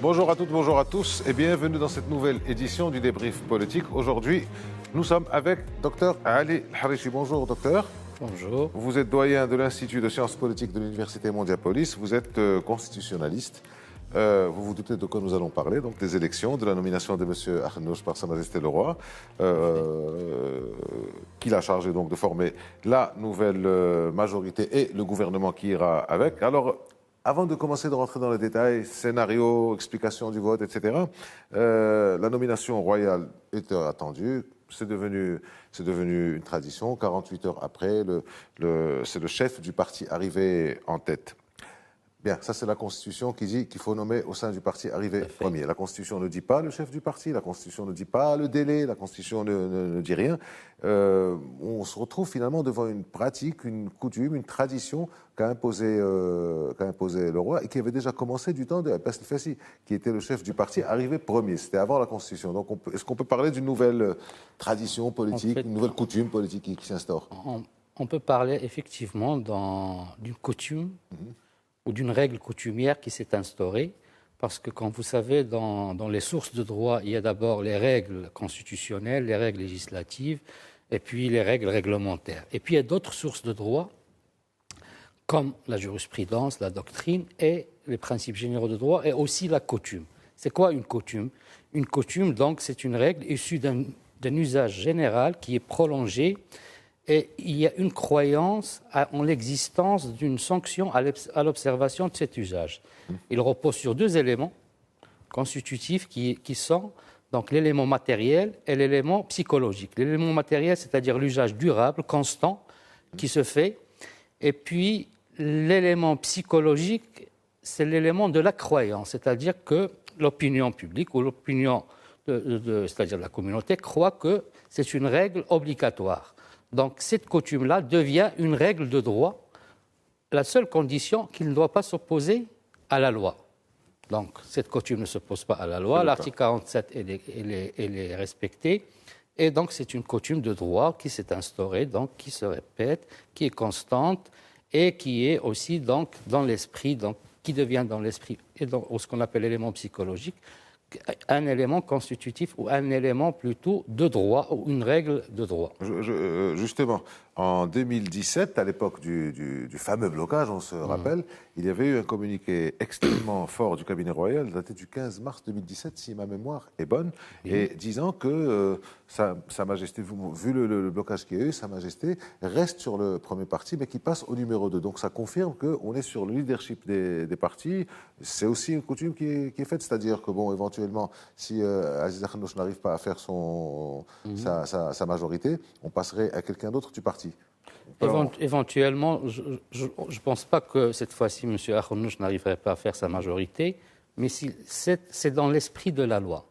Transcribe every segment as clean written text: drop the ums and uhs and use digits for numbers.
Bonjour à toutes, bonjour à tous et bienvenue dans cette nouvelle édition du débrief politique. Aujourd'hui, nous sommes avec Dr Ali Harichi. Bonjour docteur. Bonjour. Vous êtes doyen de l'Institut de sciences politiques de l'Université Mondiapolis. Vous êtes constitutionnaliste. Vous vous doutez de quoi nous allons parler, donc des élections, de la nomination de M. Akhnouch par Sa Majesté le Roi, qu'il a chargé donc de former la nouvelle majorité et le gouvernement qui ira avec. Alors, avant de commencer de rentrer dans les détails, scénario, explication du vote, etc., la nomination royale était attendue. C'est devenu une tradition. 48 heures après, c'est le chef du parti arrivé en tête. Bien, ça c'est la Constitution qui dit qu'il faut nommer au sein du parti arrivé premier. La Constitution ne dit pas le chef du parti, la Constitution ne dit pas le délai, la Constitution ne dit rien. On se retrouve finalement devant une pratique, une coutume, une tradition qu'a imposé le roi et qui avait déjà commencé du temps de Abbas el-Fassi, qui était le chef du parti arrivé premier. C'était avant la Constitution. Donc est-ce qu'on peut parler d'une nouvelle tradition politique, une nouvelle coutume politique qui s'instaure? On peut parler effectivement d'une coutume ou d'une règle coutumière qui s'est instaurée, parce que, comme vous savez, dans les sources de droit, il y a d'abord les règles constitutionnelles, les règles législatives, et puis les règles réglementaires. Et puis il y a d'autres sources de droit, comme la jurisprudence, la doctrine, et les principes généraux de droit, et aussi la coutume. C'est quoi une coutume? Une coutume, donc, c'est une règle issue d'un usage général qui est prolongé. Et il y a une croyance en l'existence d'une sanction à l'observation de cet usage. Il repose sur deux éléments constitutifs qui sont donc l'élément matériel et l'élément psychologique. L'élément matériel, c'est-à-dire l'usage durable, constant, qui se fait. Et puis l'élément psychologique, c'est l'élément de la croyance, c'est-à-dire que l'opinion publique ou l'opinion c'est-à-dire la communauté croit que c'est une règle obligatoire. Donc cette coutume-là devient une règle de droit, la seule condition qu'il ne doit pas s'opposer à la loi. Donc cette coutume ne s'oppose pas à la loi, l'article 47 elle est respecté, et donc c'est une coutume de droit qui s'est instaurée, donc qui se répète, qui est constante et qui est aussi donc dans l'esprit, donc qui devient dans l'esprit et dans ce qu'on appelle l'élément psychologique, un élément constitutif ou un élément plutôt de droit ou une règle de droit. Justement, en 2017, à l'époque du fameux blocage, on se rappelle, il y avait eu un communiqué extrêmement fort du cabinet royal, daté du 15 mars 2017, si ma mémoire est bonne, et disant que Sa Majesté, vu le blocage qu'il y a eu, Sa Majesté reste sur le premier parti, mais qui passe au numéro 2. Donc ça confirme qu'on est sur le leadership des partis. C'est aussi une coutume qui est faite, c'est-à-dire que, bon, éventuellement, si Aziz Akhnouch n'arrive pas à faire sa majorité, on passerait à quelqu'un d'autre du parti. Éventuellement, je ne pense pas que cette fois-ci, M. Akhnouch n'arriverait pas à faire sa majorité, mais c'est dans l'esprit de la loi.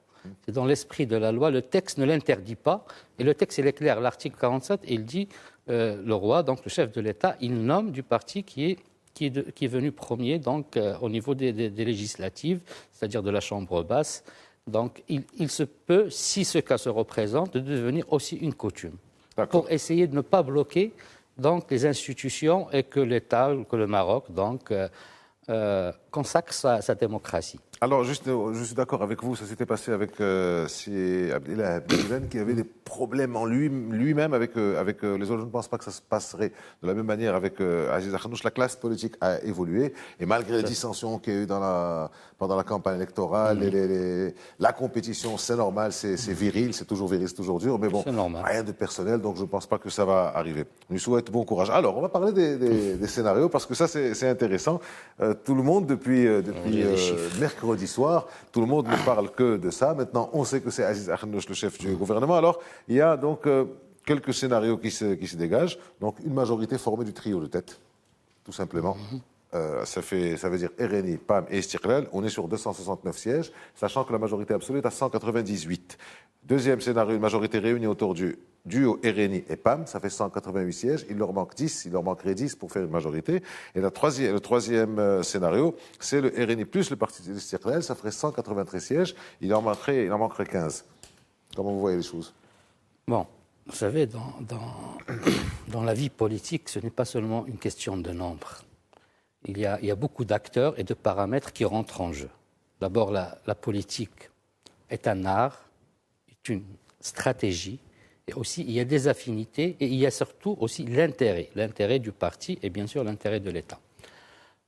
C'est dans l'esprit de la loi, le texte ne l'interdit pas, et le texte il est clair, l'article 47, il dit, le roi, donc le chef de l'État, il nomme du parti qui est venu premier donc, au niveau des législatives, c'est-à-dire de la Chambre basse. Donc il se peut, si ce cas se représente, de devenir aussi une coutume, pour essayer de ne pas bloquer donc, les institutions et que l'État, que le Maroc donc, consacre sa démocratie. Alors, je suis d'accord avec vous, ça s'était passé avec Abdellah Abdellah qui avait des problèmes en lui-même avec les autres. Je ne pense pas que ça se passerait de la même manière avec Aziz Akhnouch. La classe politique a évolué et malgré les dissensions qu'il y a eu pendant la campagne électorale, la compétition, c'est normal, c'est viril, c'est toujours dur, mais bon, rien de personnel, donc je ne pense pas que ça va arriver. On lui souhaite bon courage. Alors, on va parler des scénarios parce que ça, c'est intéressant. Tout le monde, depuis mercredi soir, tout le monde ne parle que de ça. Maintenant, on sait que c'est Aziz Akhnouch, le chef du gouvernement. Alors, il y a donc quelques scénarios qui se dégagent. Donc, une majorité formée du trio de tête, tout simplement. Ça veut dire RNI, PAM et Istiqlal. On est sur 269 sièges, sachant que la majorité absolue est à 198. Deuxième scénario, une majorité réunie autour du duo RNI et PAM, ça fait 188 sièges. Il leur manquerait 10 pour faire une majorité. Et le troisième scénario, c'est le RNI plus le parti d'Istiqlal, ça ferait 193 sièges. Il en manquerait 15. Comment vous voyez les choses? Bon, vous savez, dans la vie politique, ce n'est pas seulement une question de nombre. Il y a beaucoup d'acteurs et de paramètres qui rentrent en jeu. D'abord, la politique est un art, est une stratégie, et aussi il y a des affinités, et il y a surtout aussi l'intérêt du parti et bien sûr l'intérêt de l'État.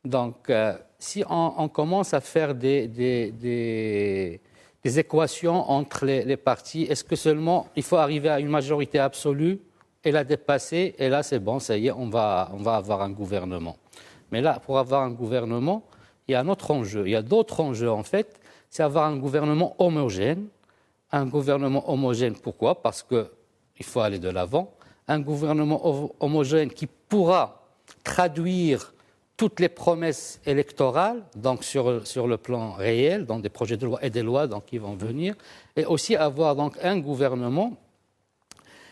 Donc, si on commence à faire des équations entre les partis, est-ce que seulement il faut arriver à une majorité absolue et la dépasser, et là c'est bon, ça y est, on va avoir un gouvernement. Mais là, pour avoir un gouvernement, il y a un autre enjeu, il y a d'autres enjeux en fait, c'est avoir un gouvernement homogène. Un gouvernement homogène, pourquoi? Parce qu'il faut aller de l'avant. Un gouvernement homogène qui pourra traduire toutes les promesses électorales, donc sur le plan réel, dans des projets de loi et des lois donc, qui vont venir, et aussi avoir donc un gouvernement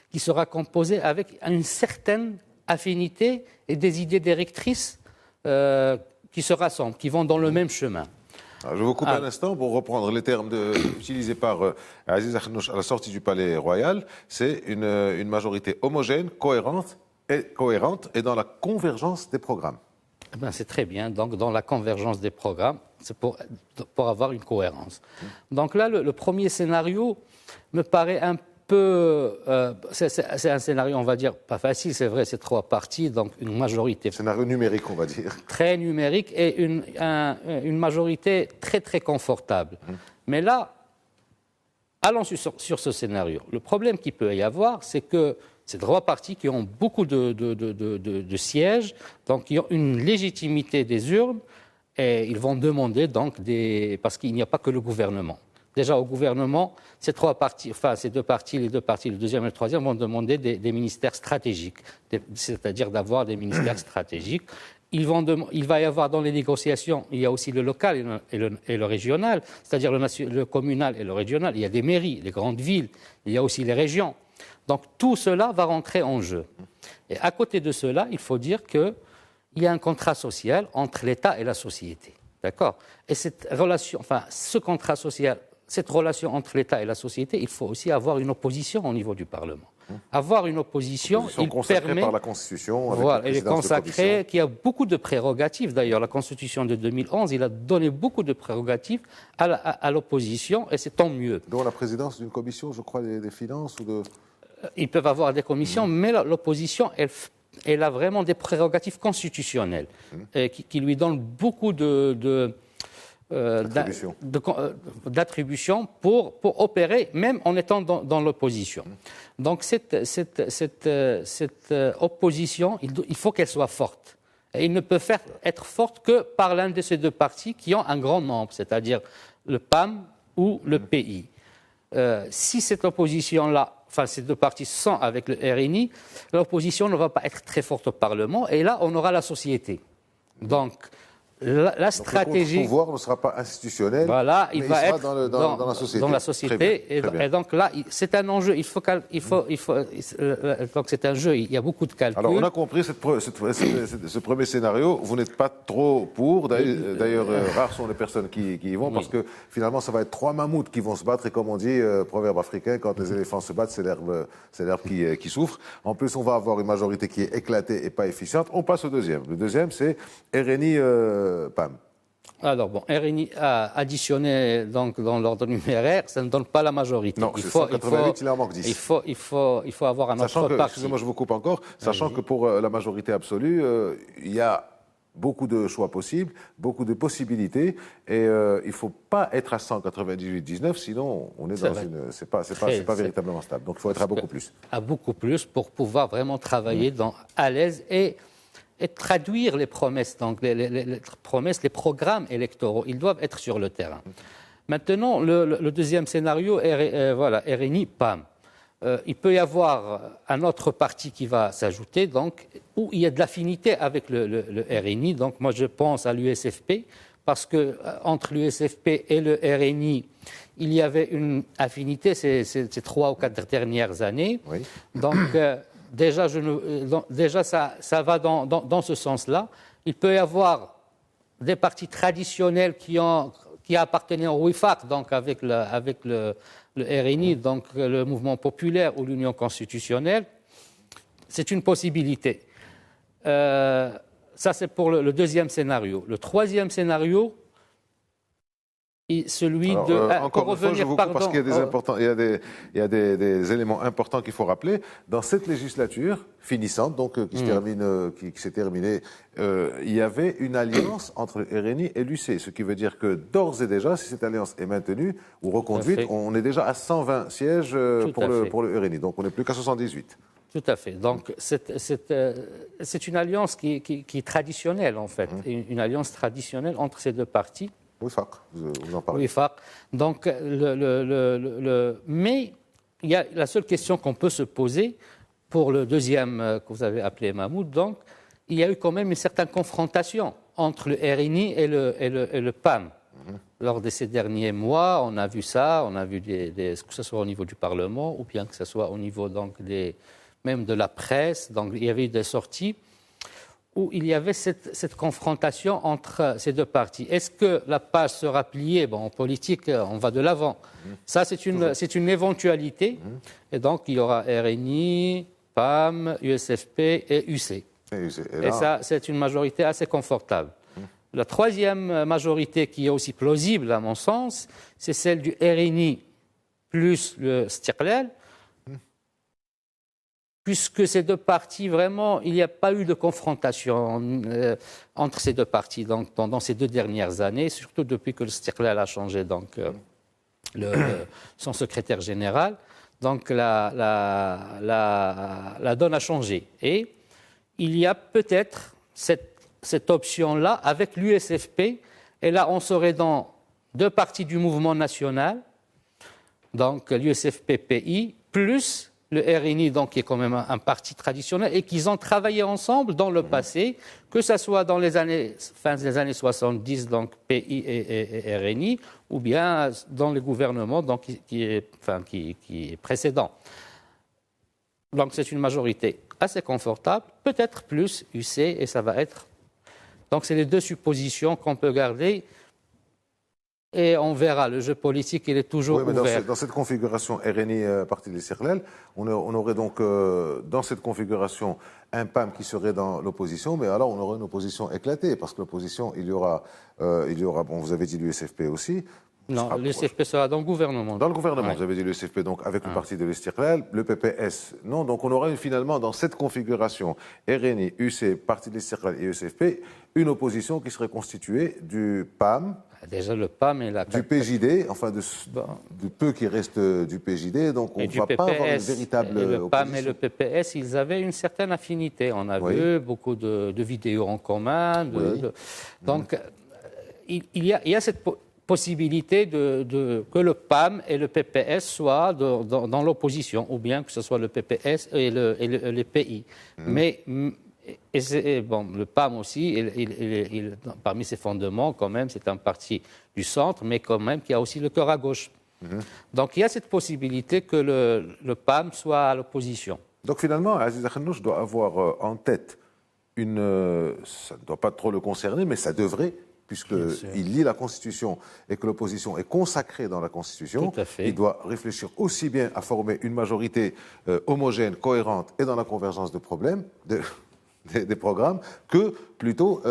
qui sera composé avec une certaine affinité et des idées directrices qui se rassemblent, qui vont dans le même chemin. Alors, je vous coupe un instant pour reprendre les termes utilisés par Aziz Akhannouch à la sortie du Palais Royal. C'est une majorité homogène, cohérente et dans la convergence des programmes. Eh bien, c'est très bien. Donc, dans la convergence des programmes, c'est pour avoir une cohérence. Donc là, le premier scénario me paraît un peu... c'est un scénario, on va dire, pas facile, c'est vrai, c'est 3 partis, donc une majorité... Scénario numérique, on va dire. Très numérique et une majorité très, très confortable. Mais là, allons sur ce scénario. Le problème qu'il peut y avoir, c'est que ces 3 partis qui ont beaucoup de sièges, donc qui ont une légitimité des urnes, et ils vont demander donc parce qu'il n'y a pas que le gouvernement. Déjà au gouvernement, ces 2 partis, le deuxième et le troisième, vont demander des ministères stratégiques, c'est-à-dire d'avoir des ministères stratégiques. Il va y avoir dans les négociations, il y a aussi le local et le régional, c'est-à-dire le communal et le régional. Il y a des mairies, les grandes villes, il y a aussi les régions. Donc tout cela va rentrer en jeu. Et à côté de cela, il faut dire qu'il y a un contrat social entre l'État et la société. D'accord? Et cette relation entre l'État et la société, il faut aussi avoir une opposition au niveau du Parlement. Avoir une opposition, il permet... par la Constitution. Voilà, elle est consacrée, qui a beaucoup de prérogatives. D'ailleurs, la Constitution de 2011, il a donné beaucoup de prérogatives à l'opposition, et c'est tant mieux. Dont la présidence d'une commission, je crois, des finances ou de... Ils peuvent avoir des commissions, mais l'opposition, elle a vraiment des prérogatives constitutionnelles qui lui donnent beaucoup d'attributions pour opérer, même en étant dans l'opposition. Donc cette opposition, il faut qu'elle soit forte. Et il ne peut être forte que par l'un de ces 2 partis qui ont un grand nombre, c'est-à-dire le PAM ou le PI. Si cette opposition-là, ces 2 partis sont avec le RNI, l'opposition ne va pas être très forte au Parlement, et là, on aura la société. Donc, la stratégie... Le pouvoir ne sera pas institutionnel, voilà, mais il va être dans la société. Dans la société. Très bien. Et donc là, c'est un enjeu. Donc c'est un jeu, il y a beaucoup de calculs. Alors on a compris ce premier scénario. Vous n'êtes pas trop pour. D'ailleurs, rares sont les personnes qui y vont, parce que finalement, ça va être 3 mammouths qui vont se battre. Et comme on dit, proverbe africain, quand les éléphants se battent, c'est l'herbe qui souffre. En plus, on va avoir une majorité qui est éclatée et pas efficiente. On passe au deuxième. Le deuxième, c'est RNI... PAM. Alors bon, RNI a additionné donc dans l'ordre numéraire, ça ne donne pas la majorité. Non, c'est 188, il en manque 10. Il faut avoir un autre parti. Excusez-moi, je vous coupe encore. Sachant que pour la majorité absolue, il y a beaucoup de choix possibles, beaucoup de possibilités, et il ne faut pas être à 198-19, sinon on est c'est pas véritablement stable. Donc il faut être à beaucoup plus. À beaucoup plus pour pouvoir vraiment travailler à l'aise et traduire les promesses, donc les promesses, les programmes électoraux, ils doivent être sur le terrain. Maintenant, le deuxième scénario, RNI, PAM. Il peut y avoir un autre parti qui va s'ajouter, donc, où il y a de l'affinité avec le RNI. Donc, moi, je pense à l'USFP, parce que entre l'USFP et le RNI, il y avait une affinité ces 3 ou 4 dernières années. Oui. Donc, déjà, ça va dans ce sens-là. Il peut y avoir des partis traditionnels qui appartenaient au WIFAQ, donc avec le RNI, donc le Mouvement populaire ou l'Union constitutionnelle. C'est une possibilité. Ça, c'est pour le deuxième scénario. Le troisième scénario, Et celui Alors, de... encore une fois, je vous coupe parce qu'il y a des importants, il y a des éléments importants qu'il faut rappeler. Dans cette législature finissante, donc qui se termine, qui s'est terminée, il y avait une alliance entre le RNI et l'UC, ce qui veut dire que d'ores et déjà, si cette alliance est maintenue ou reconduite, on est déjà à 120 sièges pour le RNI, donc on n'est plus qu'à 78. Tout à fait. Donc, c'est une alliance qui est traditionnelle, en fait. Une alliance traditionnelle entre ces deux partis. Wifaq, vous en parlez. Wifaq. Donc, mais il y a la seule question qu'on peut se poser pour le deuxième que vous avez appelé Mahmoud. Donc, il y a eu quand même une certaine confrontation entre le RNI et le PAM. Lors de ces derniers mois, on a vu ça, on a vu que ce soit au niveau du Parlement ou bien que ce soit au niveau donc, même de la presse. Donc, il y avait eu des sorties où il y avait cette confrontation entre ces deux partis. Est-ce que la page sera pliée? Bon, en politique, on va de l'avant. Ça, c'est une éventualité. Et donc, il y aura RNI, PAM, USFP et UC. Et ça, c'est une majorité assez confortable. La troisième majorité qui est aussi plausible, à mon sens, c'est celle du RNI plus le Stiqlal, puisque ces deux partis, vraiment, il n'y a pas eu de confrontation entre ces deux partis donc, pendant ces 2 dernières années, surtout depuis que le Stiqlal a changé donc, son secrétaire général. Donc la donne a changé. Et il y a peut-être cette option-là avec l'USFP, et là on serait dans 2 partis du mouvement national, donc l'USFP-PI, plus le RNI, donc, qui est quand même un parti traditionnel, et qu'ils ont travaillé ensemble dans le passé, que ce soit dans les fin des années 70, donc PI et RNI, ou bien dans le gouvernement donc, qui est précédent. Donc c'est une majorité assez confortable, peut-être plus UC, et ça va être... Donc c'est les 2 suppositions qu'on peut garder. Et on verra, le jeu politique, il est toujours ouvert. Dans cette configuration RNI, parti de l'Istiqlal, on aurait donc dans cette configuration un PAM qui serait dans l'opposition, mais alors on aurait une opposition éclatée, parce que l'opposition, il y aura, bon, vous avez dit l'USFP aussi. Non, l'USFP sera dans le gouvernement. Dans le gouvernement, vous avez dit l'USFP, donc avec le parti de l'Istiqlal, le PPS, non, donc on aura finalement dans cette configuration RNI, UC, parti de l'Istiqlal et USFP, une opposition qui serait constituée du PAM, déjà le PAM et du PJD, enfin de peu qui reste du PJD, donc on ne va pas avoir une véritable et le opposition. PAM et le PPS, ils avaient une certaine affinité. On a vu beaucoup de vidéos en commun. Donc il y a cette possibilité que le PAM et le PPS soient dans l'opposition, ou bien que ce soit le PPS et le PI. Mais le PAM aussi, parmi ses fondements, quand même, c'est un parti du centre, mais quand même qui a aussi le cœur à gauche. Donc il y a cette possibilité que le PAM soit à l'opposition. Donc finalement, Aziz Akhannouch doit avoir en tête ça ne doit pas trop le concerner, mais ça devrait, puisqu'il lit la Constitution et que l'opposition est consacrée dans la Constitution. Tout à fait. Il doit réfléchir aussi bien à former une majorité homogène, cohérente et dans la convergence de problèmes, des programmes, que plutôt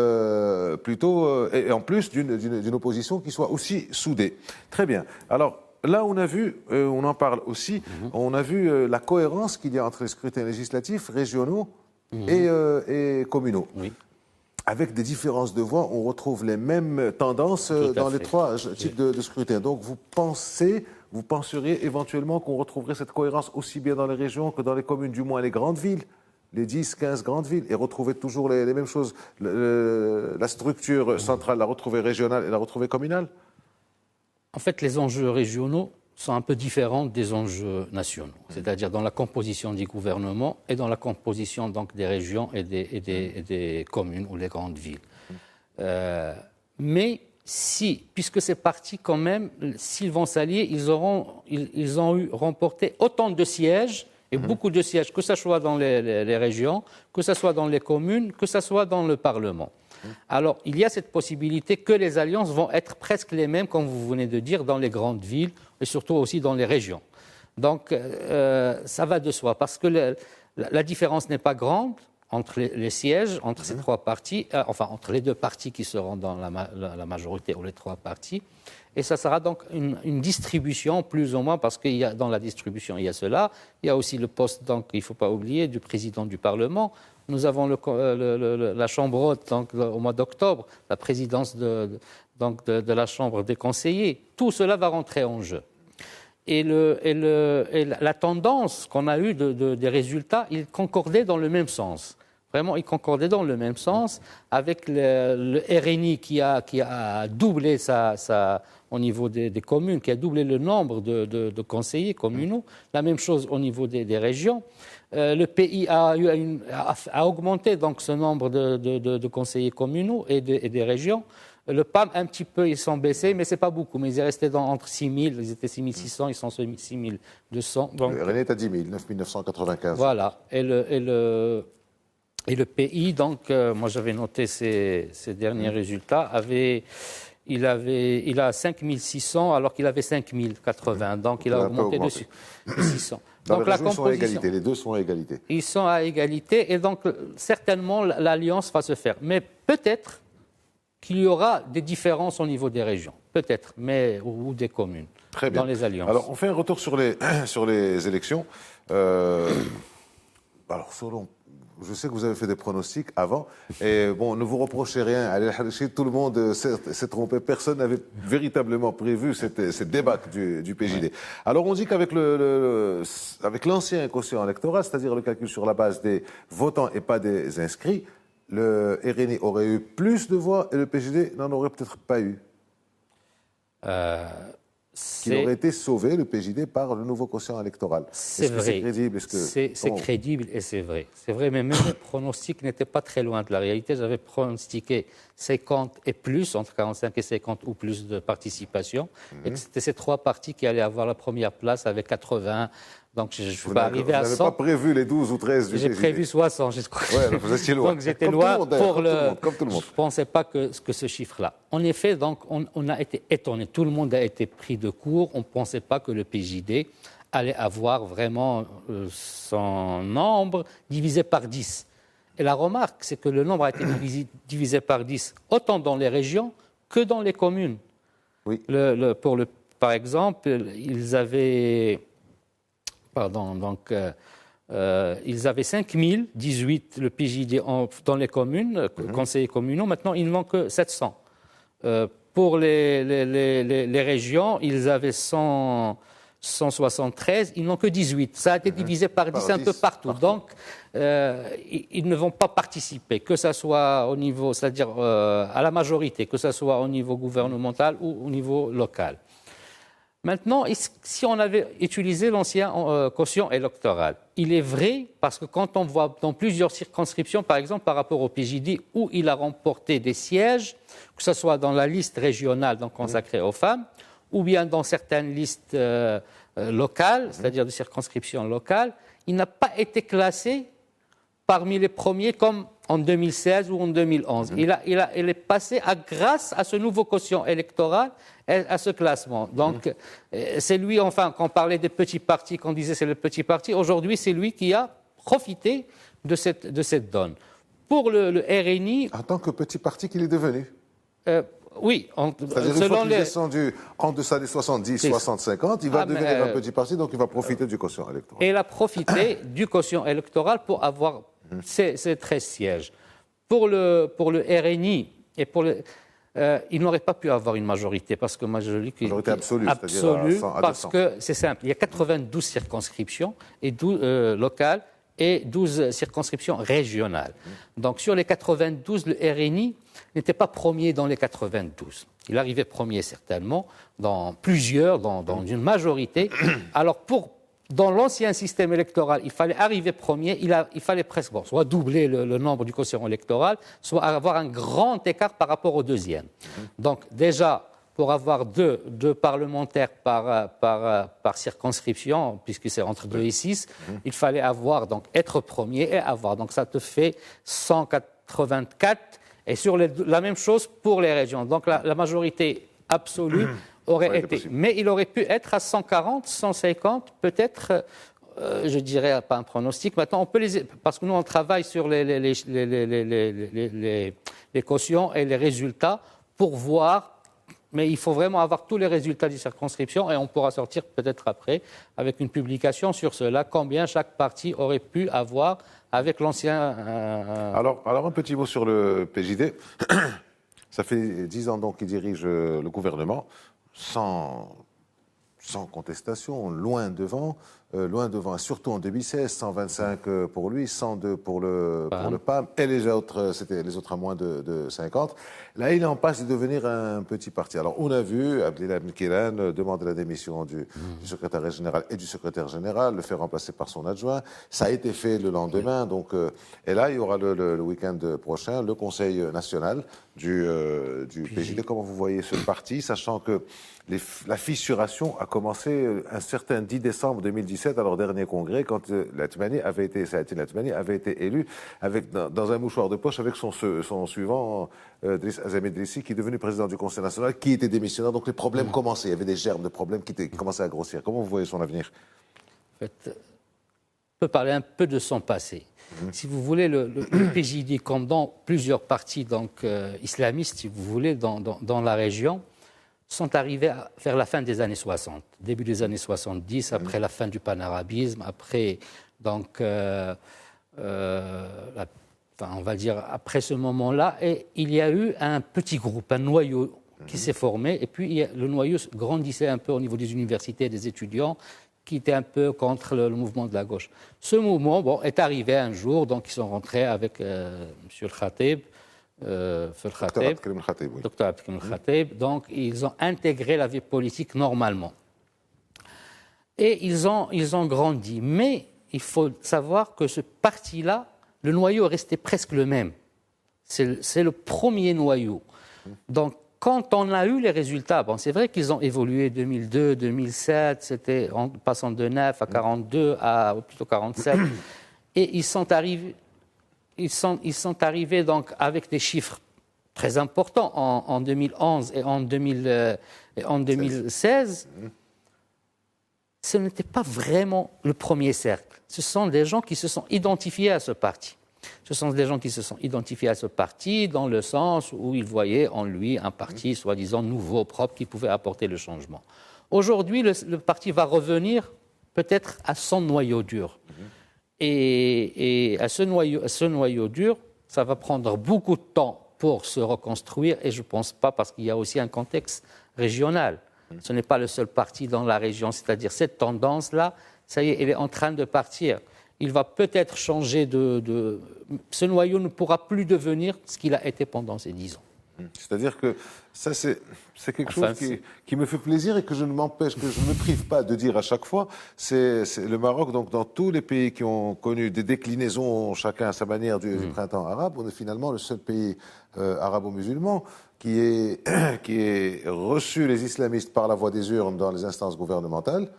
et en plus d'une opposition qui soit aussi soudée. Très bien. Alors, là, on a vu, on en parle aussi, on a vu la cohérence qu'il y a entre les scrutins législatifs, régionaux et communaux. Oui. Avec des différences de voix, on retrouve les mêmes tendances dans les 3 types de scrutins. Donc, vous penseriez éventuellement qu'on retrouverait cette cohérence aussi bien dans les régions que dans les communes, du moins les grandes villes, les 10, 15 grandes villes, et retrouver toujours les mêmes choses, la structure centrale, la retrouver régionale et la retrouver communale? En fait, les enjeux régionaux sont un peu différents des enjeux nationaux, c'est-à-dire dans la composition du gouvernement et dans la composition donc, des régions et des communes ou les grandes villes. Mais puisque ces partis quand même, s'ils vont s'allier, ils ont remporté autant de sièges, et beaucoup de sièges, que ce soit dans les régions, que ce soit dans les communes, que ce soit dans le Parlement. Alors, il y a cette possibilité que les alliances vont être presque les mêmes, comme vous venez de dire, dans les grandes villes et surtout aussi dans les régions. Donc, ça va de soi, parce que la différence n'est pas grande entre les sièges, entre ces trois partis, enfin entre les deux partis qui seront dans la majorité ou les trois partis. Et ça sera donc une distribution plus ou moins, parce qu'il y a dans la distribution, il y a cela. Il y a aussi le poste, donc il ne faut pas oublier, du président du Parlement. Nous avons la Chambre haute donc, au mois d'octobre, la présidence de la Chambre des conseillers. Tout cela va rentrer en jeu. Et la tendance qu'on a eue des résultats, ils concordaient dans le même sens. Vraiment, ils concordaient dans le même sens avec le RNI qui a doublé au niveau des communes, qui a doublé le nombre de conseillers communaux. La même chose au niveau des régions. Le pays a augmenté donc ce nombre de conseillers communaux et des régions. Le PAM, un petit peu, ils sont baissés, mais ce n'est pas beaucoup. Mais ils est resté entre 6 000, ils étaient 6 600, ils sont 6 200. Donc, le RNI est à 10 000, 9 995. Voilà. Et le pays, donc, moi j'avais noté ces derniers résultats, il a 5 600 alors qu'il avait 5 080. Donc il a augmenté de 600. Donc la composition, sont à égalité, les deux sont à égalité. Ils sont à égalité et donc certainement l'alliance va se faire. Mais peut-être qu'il y aura des différences au niveau des régions, peut-être, ou des communes. Très bien. Dans les alliances. Alors, on fait un retour sur les élections. Alors, je sais que vous avez fait des pronostics avant, et bon, ne vous reprochez rien. Tout le monde s'est trompé. Personne n'avait véritablement prévu cette débâcle du PJD. Alors, on dit qu'avec avec l'ancien quotient électoral, c'est-à-dire le calcul sur la base des votants et pas des inscrits, le RNI aurait eu plus de voix et le PJD n'en aurait peut-être pas eu. Qu'il aurait été sauvé, le PJD, par le nouveau quotient électoral. C'est vrai. C'est crédible? C'est crédible et c'est vrai. C'est vrai, mais même les pronostics n'étaient pas très loin de la réalité. J'avais pronostiqué 50 et plus, entre 45 et 50 ou plus de participation, et que c'était ces trois partis qui allaient avoir la première place avec 80. Donc, je ne suis pas arrivé à 100. Vous n'avez pas prévu les 12 ou 13 du J'ai prévu 60, je crois. Ouais, vous étiez loin. Donc, j'étais loin comme tout le monde. Je ne pensais pas que ce chiffre-là. En effet, donc, on a été étonnés. Tout le monde a été pris de court. On ne pensait pas que le PJD allait avoir vraiment son nombre divisé par 10. Et la remarque, c'est que le nombre a été divisé par 10, autant dans les régions que dans les communes. Oui. Par exemple, ils avaient... ils avaient 5018, le PJD, dans les communes, conseillers communaux. Maintenant, ils n'ont que 700. Pour les régions, ils avaient 173, ils n'ont que 18. Ça a été divisé par 10 un peu partout. Donc, ils ne vont pas participer, que ce soit au niveau, c'est-à-dire à la majorité, que ce soit au niveau gouvernemental ou au niveau local. Maintenant, si on avait utilisé l'ancien quotient électoral, il est vrai, parce que quand on voit dans plusieurs circonscriptions, par exemple par rapport au PJD, où il a remporté des sièges, que ce soit dans la liste régionale donc consacrée aux femmes, ou bien dans certaines listes locales, c'est-à-dire de circonscriptions locales, il n'a pas été classé parmi les premiers comme en 2016 ou en 2011. Il est passé grâce à ce nouveau quotient électoral et à ce classement. Donc, c'est lui, enfin, quand on parlait des petits partis, qu'on disait c'est le petit parti, aujourd'hui, c'est lui qui a profité de cette donne. Pour le RNI... En tant que petit parti qu'il est devenu. Oui. C'est-à-dire une fois qu'il est descendu en deçà des 70, 60, 50, il va devenir un petit parti, donc il va profiter du quotient électoral. Et il a profité du quotient électoral pour avoir ces 13 sièges. Pour le RNI, et il n'aurait pas pu avoir une majorité, parce que majorité absolue, parce que c'est simple, il y a 92 circonscriptions locales et 12 circonscriptions régionales. Donc sur les 92, le RNI n'était pas premier dans les 92. Il arrivait premier certainement dans plusieurs, dans une majorité. Alors dans l'ancien système électoral, il fallait arriver premier, il fallait presque soit doubler le nombre du quotient électoral, soit avoir un grand écart par rapport au deuxième. Donc déjà, pour avoir deux parlementaires par circonscription, puisque c'est entre 2 et 6, il fallait être premier et avoir. Donc ça te fait 184, et la même chose pour les régions. Donc la majorité absolue aurait été. Mais il aurait pu être à 140, 150, peut-être je dirais pas un pronostic. Maintenant, on peut parce que nous, on travaille sur les cautions et les résultats pour voir. Mais il faut vraiment avoir tous les résultats des circonscriptions et on pourra sortir peut-être après avec une publication sur cela, combien chaque parti aurait pu avoir avec l'ancien... Alors, un petit mot sur le PJD. Ça fait 10 ans donc qu'il dirige le gouvernement sans contestation, loin devant, surtout en 2016, 125 pour lui, 102 pour le PAM, et les autres, c'était les autres à moins de 50. Là, il est en passe de devenir un petit parti. Alors, on a vu Abdellah Mekelen demander la démission du secrétaire général et du secrétaire général, le faire remplacer par son adjoint. Ça a été fait le lendemain. Donc, et là, il y aura le week-end prochain le Conseil national du PJD. Comment vous voyez ce parti, sachant que la fissuration a commencé un certain 10 décembre 2017 à leur dernier congrès, quand Latmani avait été élu dans un mouchoir de poche avec son suivant, Driss Azami Drissi, qui est devenu président du Conseil national, qui était démissionnaire. Donc les problèmes commençaient. Il y avait des germes de problèmes qui commençaient à grossir. Comment vous voyez son avenir? En fait, on peut parler un peu de son passé. Si vous voulez, le PJD, comme dans plusieurs partis islamistes, si vous voulez, dans la région, sont arrivés vers la fin des années 60, début des années 70, après la fin du panarabisme, après, donc, on va dire, après ce moment-là, et il y a eu un petit groupe, un noyau qui s'est formé, et puis le noyau grandissait un peu au niveau des universités et des étudiants, qui était un peu contre le mouvement de la gauche. Ce mouvement est arrivé un jour, donc ils sont rentrés avec M. le Khatib, Dr Abdelkrim Khatib, donc ils ont intégré la vie politique normalement. Et ils ont grandi. Mais il faut savoir que ce parti-là, le noyau est resté presque le même. C'est le premier noyau. Donc, quand on a eu les résultats, c'est vrai qu'ils ont évolué 2002, 2007, c'était en passant de 9 à 42 à plutôt 47, et ils sont arrivés donc avec des chiffres très importants en 2011 et en 2016. Ce n'était pas vraiment le premier cercle. Ce sont des gens qui se sont identifiés à ce parti. Ce sont des gens qui se sont identifiés à ce parti dans le sens où ils voyaient en lui un parti soi-disant nouveau, propre, qui pouvait apporter le changement. Aujourd'hui, le parti va revenir peut-être à son noyau dur. Et à ce noyau dur, ça va prendre beaucoup de temps pour se reconstruire, et je ne pense pas, parce qu'il y a aussi un contexte régional. Ce n'est pas le seul parti dans la région, c'est-à-dire cette tendance-là, ça y est, elle est en train de partir. Il va peut-être changer ce noyau ne pourra plus devenir ce qu'il a été pendant ces 10 ans. C'est-à-dire que ça, c'est quelque chose qui me fait plaisir et que je ne me prive pas de dire à chaque fois. C'est le Maroc, donc dans tous les pays qui ont connu des déclinaisons, chacun à sa manière, du printemps arabe, on est finalement le seul pays arabo-musulman qui ait reçu les islamistes par la voie des urnes dans les instances gouvernementales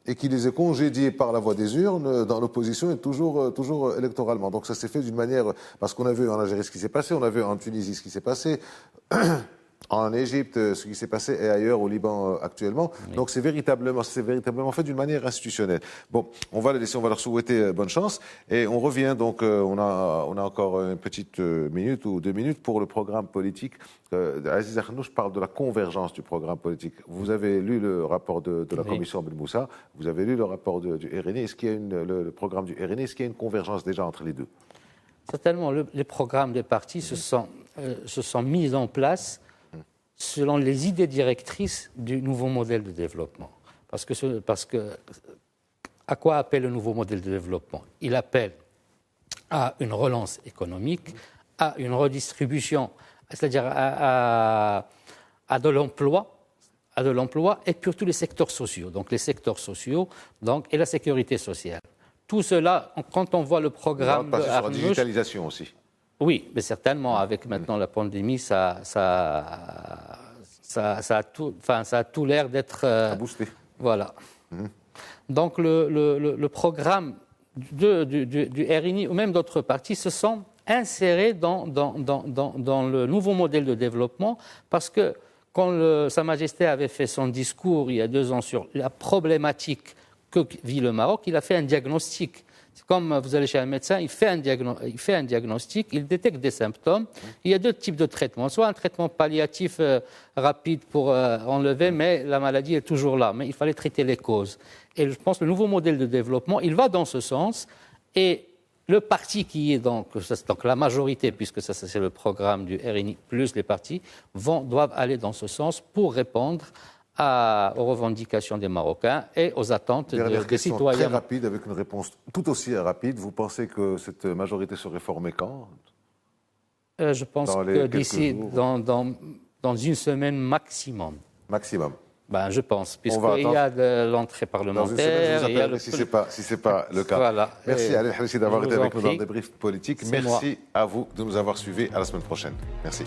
et qui les ait congédiés par la voie des urnes dans l'opposition et toujours électoralement. Donc ça s'est fait d'une manière, parce qu'on a vu en Algérie ce qui s'est passé, on a vu en Tunisie ce qui s'est passé, en Égypte ce qui s'est passé et ailleurs au Liban actuellement. Donc c'est véritablement fait d'une manière institutionnelle. Bon, on va leur souhaiter bonne chance et on revient donc, on a encore une petite minute ou 2 minutes pour le programme politique. Aziz Akhnouch parle de la convergence du programme politique. Vous avez lu le rapport de la commission Ben Moussa, vous avez lu le rapport du RNI. Est-ce qu'il y a le programme du RNI, est-ce qu'il y a une convergence déjà entre les deux? Certainement, les programmes des partis se sont mis en place selon les idées directrices du nouveau modèle de développement. Parce que à quoi appelle le nouveau modèle de développement? Il appelle à une relance économique, à une redistribution, c'est-à-dire à de l'emploi, et pour tous les secteurs sociaux. Donc les secteurs sociaux et la sécurité sociale. Tout cela, quand on voit le programme de Akhnouch, sur la digitalisation aussi. Oui, mais certainement, avec maintenant la pandémie, ça a tout l'air d'être... boosté. Voilà. Donc le programme du RNI ou même d'autres partis se sont insérés dans le nouveau modèle de développement, parce que quand Sa Majesté avait fait son discours il y a 2 ans sur la problématique que vit le Maroc, il a fait un diagnostic. C'est comme vous allez chez un médecin, il fait un diagnostic, il détecte des symptômes. Il y a deux types de traitements. Soit un traitement palliatif rapide pour enlever, mais la maladie est toujours là. Mais il fallait traiter les causes. Et je pense que le nouveau modèle de développement, il va dans ce sens. Et le parti qui est donc la majorité, puisque ça c'est le programme du RNI, plus les partis, doivent aller dans ce sens pour répondre aux revendications des Marocains et aux attentes des citoyens. Très rapide, avec une réponse tout aussi rapide. Vous pensez que cette majorité serait formée quand? Je pense que d'ici, dans une semaine maximum. Maximum. Ben, je pense, puisqu'il y a de l'entrée parlementaire. Si ce n'est pas le cas. Voilà. Merci Alain Harissi d'avoir été avec nous dans le débrief politique. Merci moi. à vous de nous avoir suivis. À la semaine prochaine. Merci.